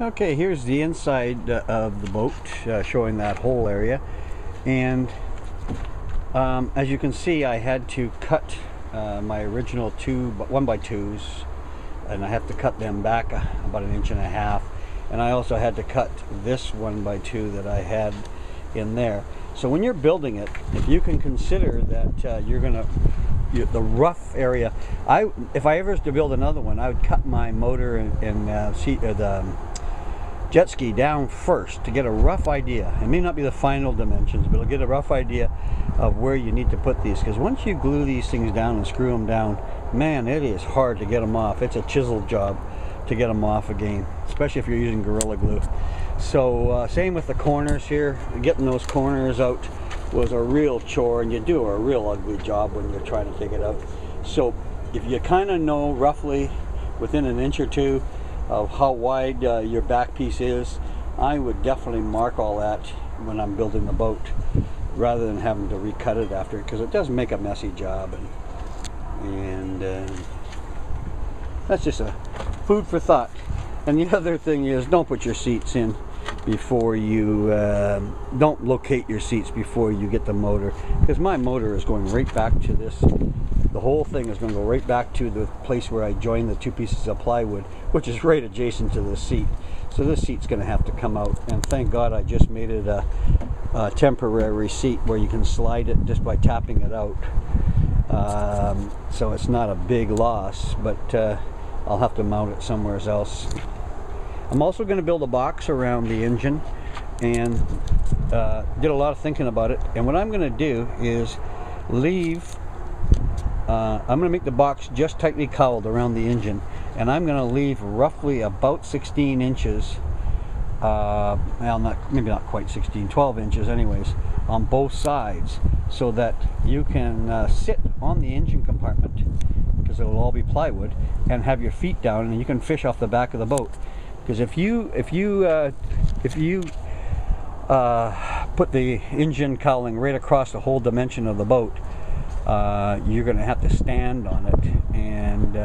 Okay, here's the inside of the boat, showing that whole area. And as you can see, I had to cut my original 1x2s, and I have to cut them back about 1.5 inches. And I also had to cut this 1x2 that I had in there. So when you're building it, if you can consider that you're gonna the rough area, if I ever was to build another one, I would cut my motor and the jet ski down first to get a rough idea. It may not be the final dimensions, but it'll get a rough idea of where you need to put these, because once you glue these things down and screw them down, man, it is hard to get them off. It's a chisel job to get them off again, especially if you're using Gorilla Glue. So same with the corners here. Getting those corners out was a real chore, and you do a real ugly job when you're trying to take it out. So if you kind of know roughly within 1 inch or 2 of how wide your back piece is, I would definitely mark all that when I'm building the boat, rather than having to recut it after, because it does make a messy job. And that's just a food for thought. And the other thing is, don't put your seats in before you don't locate your seats before you get the motor, because my motor is going right back to this. The whole thing is going to go right back to the place where I joined the 2 pieces of plywood, which is right adjacent to the seat. So this seat's going to have to come out, and thank God I just made it a temporary seat where you can slide it just by tapping it out. So it's not a big loss, but I'll have to mount it somewhere else. I'm also going to build a box around the engine, and did a lot of thinking about it. And what I'm going to do is leave, I'm going to make the box just tightly cowled around the engine, and I'm going to leave roughly about 16 inches, well, maybe not quite 16, 12 inches anyways, on both sides, so that you can sit on the engine compartment, because it'll all be plywood, and have your feet down, and you can fish off the back of the boat. Because if you put the engine cowling right across the whole dimension of the boat, you're going to have to stand on it, and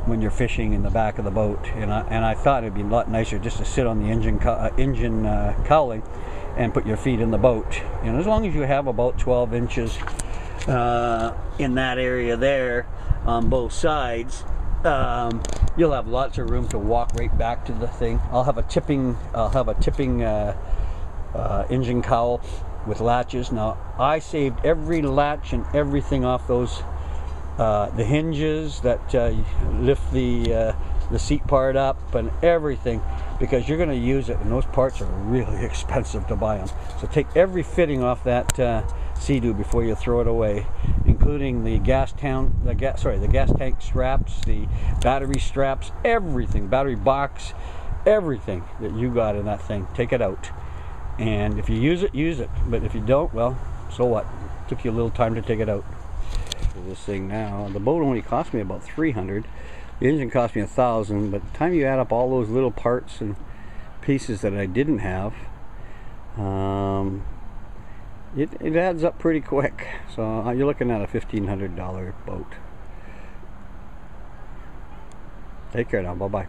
when you're fishing in the back of the boat. And I thought it'd be a lot nicer just to sit on the engine cowling and put your feet in the boat. And as long as you have about 12 inches in that area there on both sides, you'll have lots of room to walk right back to the thing. I'll have a tipping engine cowl with latches. Now I saved every latch and everything off those the hinges that lift the seat part up and everything, because you're going to use it, and those parts are really expensive to buy them. So take every fitting off that Sea-Doo before you throw it away, including the gas tank straps, the battery straps, everything, battery box, everything that you got in that thing. Take it out, and if you use it, use it. But if you don't, well, so what? It took you a little time to take it out. For this thing now, the boat only cost me about $300. The engine cost me $1,000, but by the time you add up all those little parts and pieces that I didn't have, it adds up pretty quick. So you're looking at a $1,500 boat. Take care now. Bye-bye.